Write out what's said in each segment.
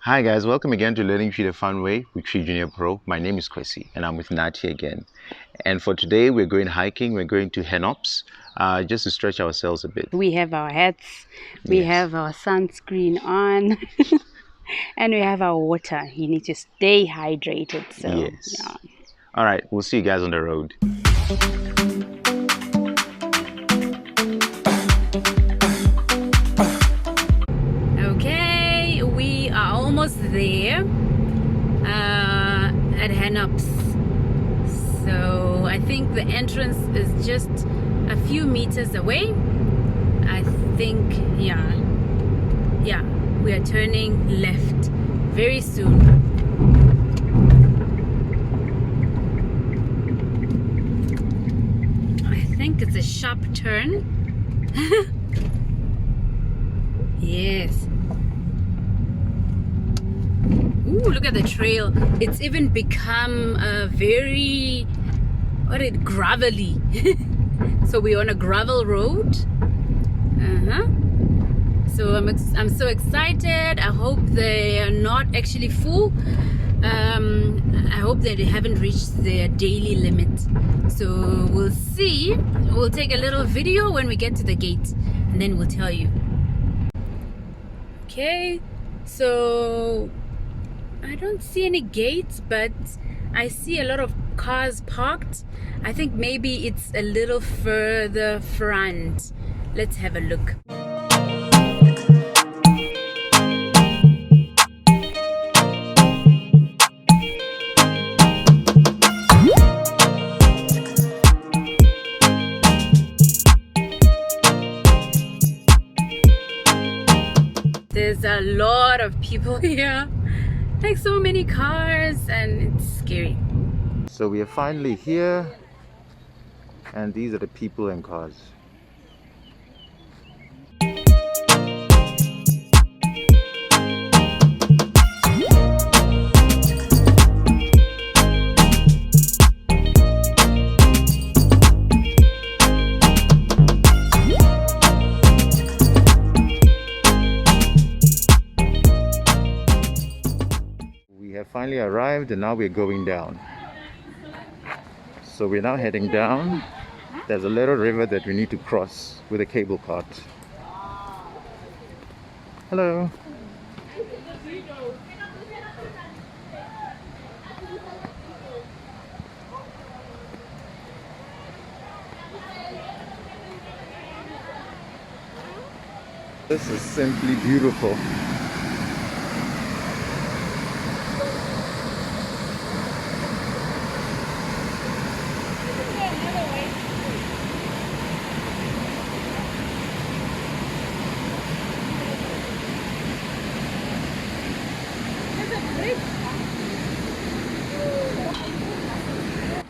Hi guys, welcome again to Learning TWI the Fun Way with TWI Junior Pro. My name is Kwesi and I'm with Nanteɛ again. And for today we're going hiking, we're going to Hennops just to stretch ourselves a bit. We have our hats, we have our sunscreen on, and we have our water. You need to stay hydrated. So, yes. Yeah. All right, we'll see you guys on the road. Okay, we are almost there at Hennops. So I think the entrance is just a few meters away. I think, yeah, we are turning left very soon. I think it's a sharp turn. Yes. Ooh, look at the trail. It's even become a very, gravelly. So we're on a gravel road. So I'm so excited. I hope they are not actually full. I hope that they haven't reached their daily limit. So we'll see. We'll take a little video when we get to the gate and then we'll tell you. Okay, so I don't see any gates, but I see a lot of cars parked. I think maybe it's a little further front. Let's have a look. There's a lot of people here, like so many cars, and it's scary. So we are finally here, and these are the people and cars. Finally arrived and now we're going down. So we're now heading down. There's a little river that we need to cross with a cable cart. Hello. This is simply beautiful.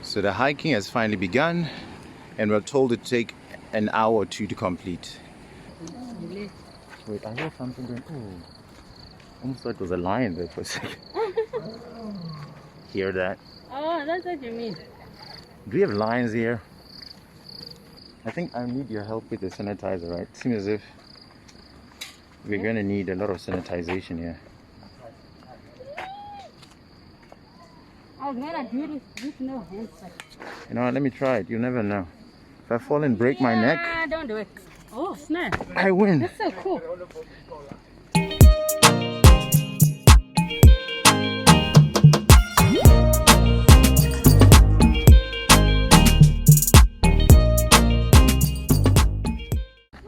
So the hiking has finally begun and we're told it take an hour or two to complete. Wait, I hear something going, oh, almost thought it was a lion there for a second. Hear that? Oh, that's what you mean. Do we have lions here? I think I need your help with the sanitizer, right? It seems as if we're going to need a lot of sanitization here. I was gonna do this with no hands. You know what, let me try it. You never know. If I fall and break my neck, don't do it. Oh, snap. I win. That's so cool.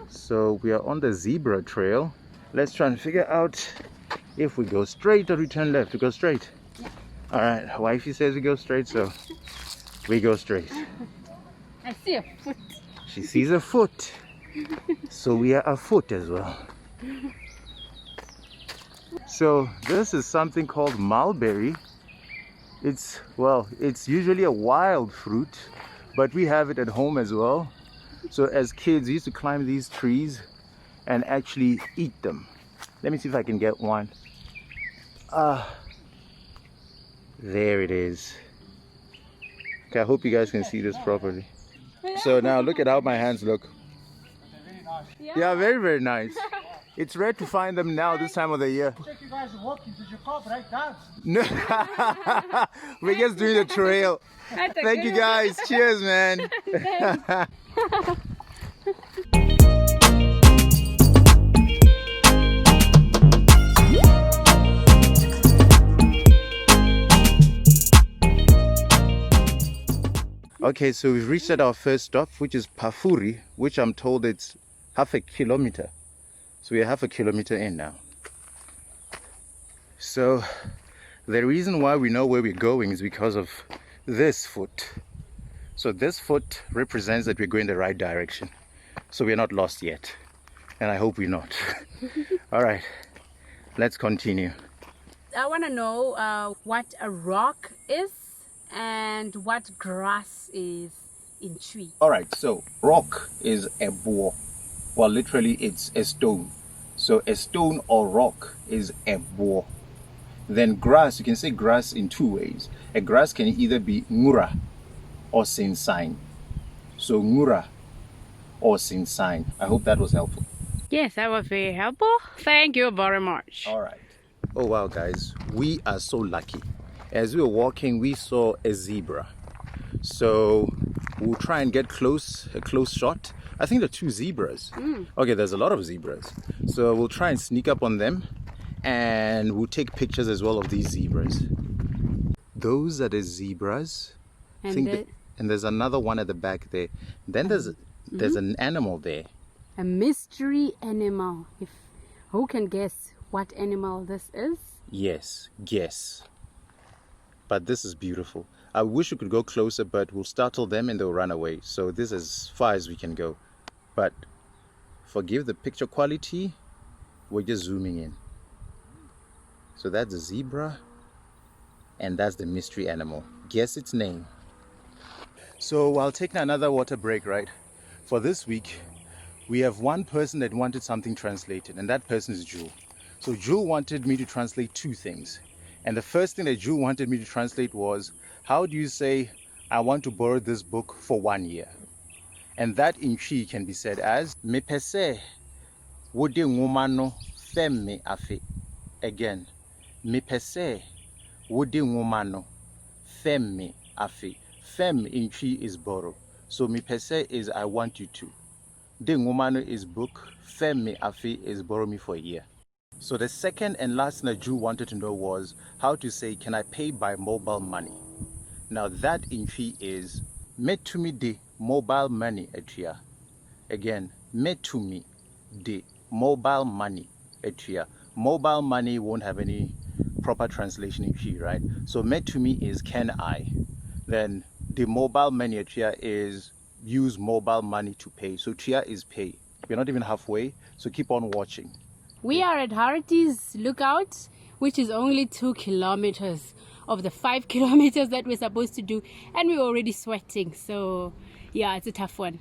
So we are on the zebra trail. Let's try and figure out if we go straight or we turn left. We go straight. Yeah. All right, wifey says we go straight, so we go straight. I see a foot. She sees a foot, so we are afoot as well. So this is something called mulberry. It's usually a wild fruit, but we have it at home as well. So as kids, we used to climb these trees and actually eat them. Let me see if I can get one. There it is. Okay, I hope you guys can see this properly. So now look at how my hands look. Yeah, very, very nice. It's rare to find them now this time of the year. Take you guys walking. Did you call right down? No, we're just doing the trail. Thank you guys. Cheers, man. Okay, so we've reached at our first stop, which is Pafuri, which I'm told it's half a kilometer. So we're half a kilometer in now. So the reason why we know where we're going is because of this foot. So this foot represents that we're going the right direction. So we're not lost yet. And I hope we're not. All right, let's continue. I want to know what a rock is and what grass is in tree. All right, so rock is Ɛboɔ. Well, literally it's a stone. So a stone or rock is Ɛboɔ. Then grass, you can say grass in two ways. A grass can either be Nwura or Nssensan. So Nwura or Nssensan. I hope that was helpful. Yes, that was very helpful. Thank you very much. All right. Oh wow, guys, we are so lucky. As we were walking, we saw a zebra. So we'll try and get a close shot. I think there are two zebras. Okay, there's a lot of zebras. So we'll try and sneak up on them and we'll take pictures as well of these zebras. Those are the zebras. And, And there's another one at the back there. Then there's an animal there. a mystery animal. Who can guess what animal this is? Yes, guess. But this is beautiful. I wish we could go closer, but we'll startle them and they'll run away. So this is as far as we can go. But forgive the picture quality, we're just zooming in. So that's the zebra and that's the mystery animal. Guess its name. So while taking another water break, right? For this week, we have one person that wanted something translated, and that person is Jewel. So Jewel wanted me to translate two things. And the first thing that Jewel wanted me to translate was, how do you say, I want to borrow this book for 1 year? And that in Chi can be said as, Mepɛ wode nwoma no fem me afe. Again, Mepɛ wode nwoma no fem me afe. Fem in Chi is borrow. So Mepɛ is I want you to. De nwoma no is book. Fem me afe is borrow me for a year. So the second and last thing that Drew wanted to know was how to say, can I pay by mobile money? Now that in Chi is Mɛtumi de mobile money atua. Again, Mɛtumi de mobile money atua. Mobile money won't have any proper translation in Chi, right? So Mɛtumi is can I. Then the mobile money atua is use mobile money to pay. So tia is pay. We're not even halfway, so keep on watching. We are at Hartbeespoort Lookout, which is only 2 kilometers of the 5 kilometers that we're supposed to do, and we're already sweating. So yeah, it's a tough one.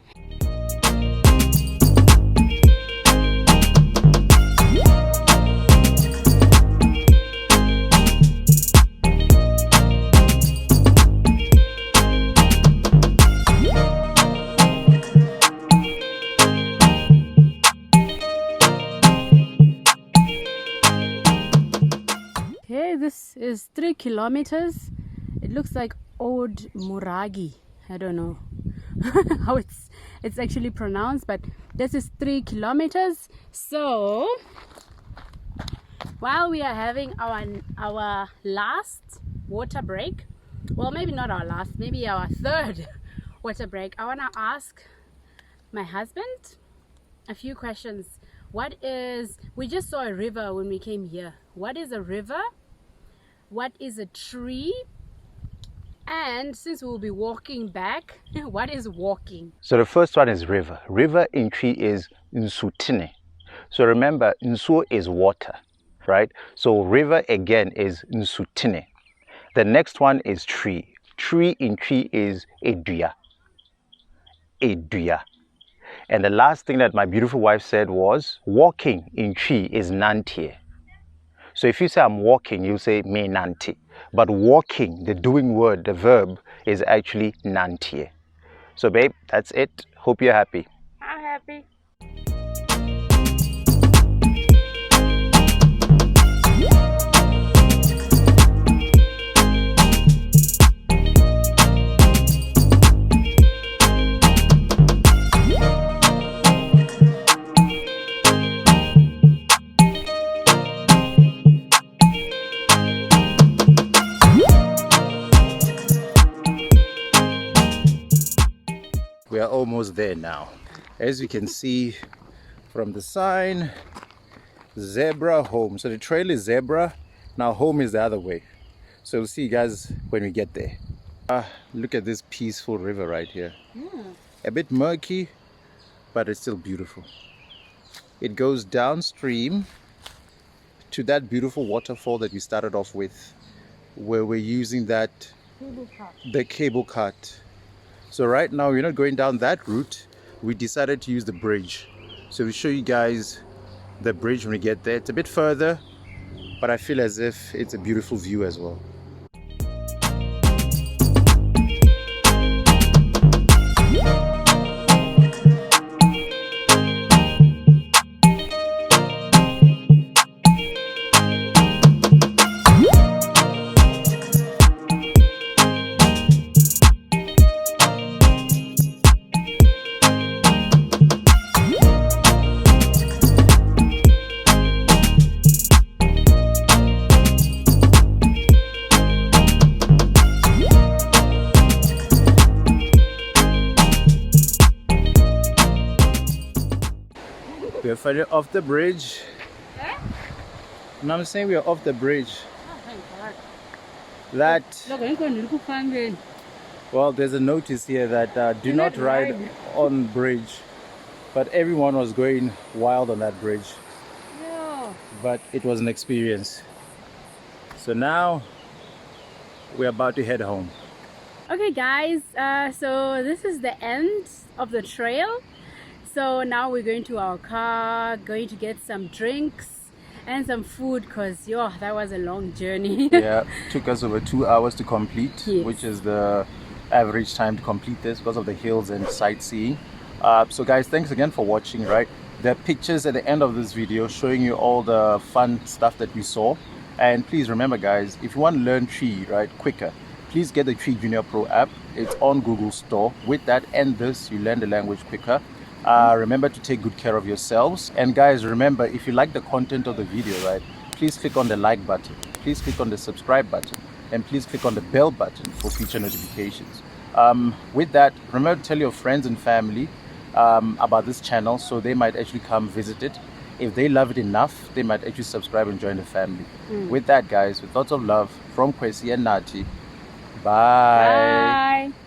This is 3 kilometers. It looks like Old Muragi. I don't know how it's actually pronounced, but this is 3 kilometers. So while we are having our last water break, well, maybe not our last, maybe our third water break, I want to ask my husband a few questions. We just saw a river when we came here. What is a river? What is a tree? And since we'll be walking back, what is walking? So the first one is river. River in Tree is Nsutene. So remember, Nsu is water, right? So river again is Nsutene. The next one is tree. Tree in Tree is Edua. Edua. And the last thing that my beautiful wife said was, walking in Tree is Nanteɛ. So if you say I'm walking, you say me Nanteɛ. But walking, the doing word, the verb, is actually Nanteɛ. So babe, that's it. Hope you're happy. I'm happy. are almost there now. As you can see from the sign, zebra home. So the trail is zebra, now home is the other way. So we'll see you guys when we get there. Look at this peaceful river right here. A bit murky, but it's still beautiful. It goes downstream to that beautiful waterfall that we started off with, where we're using that the cable cart. So right now we're not going down that route. We decided to use the bridge. So we'll show you guys the bridge when we get there. It's a bit further, but I feel as if it's a beautiful view as well. We're finally off the bridge. And I'm saying we are off the bridge. That, well, there's a notice here that do not ride on bridge. But everyone was going wild on that bridge. Yeah. But it was an experience. So now we're about to head home. Okay guys, so this is the end of the trail. So now we're going to our car, going to get some drinks and some food, because that was a long journey. Yeah, took us over 2 hours to complete, yes, which is the average time to complete this because of the hills and sightseeing. So guys, thanks again for watching. Right, there are pictures at the end of this video showing you all the fun stuff that we saw. And please remember guys, if you want to learn TWI right quicker, please get the TWI Junior Pro app. It's on Google Store. With that and this, you learn the language quicker. Remember to take good care of yourselves. And guys, remember, if you like the content of the video, right, please click on the like button, please click on the subscribe button, and please click on the bell button for future notifications. With that, remember to tell your friends and family about this channel, so they might actually come visit it. If they love it enough, they might actually subscribe and join the family. With that guys, with lots of love from Kwesi and Nati, bye. Bye.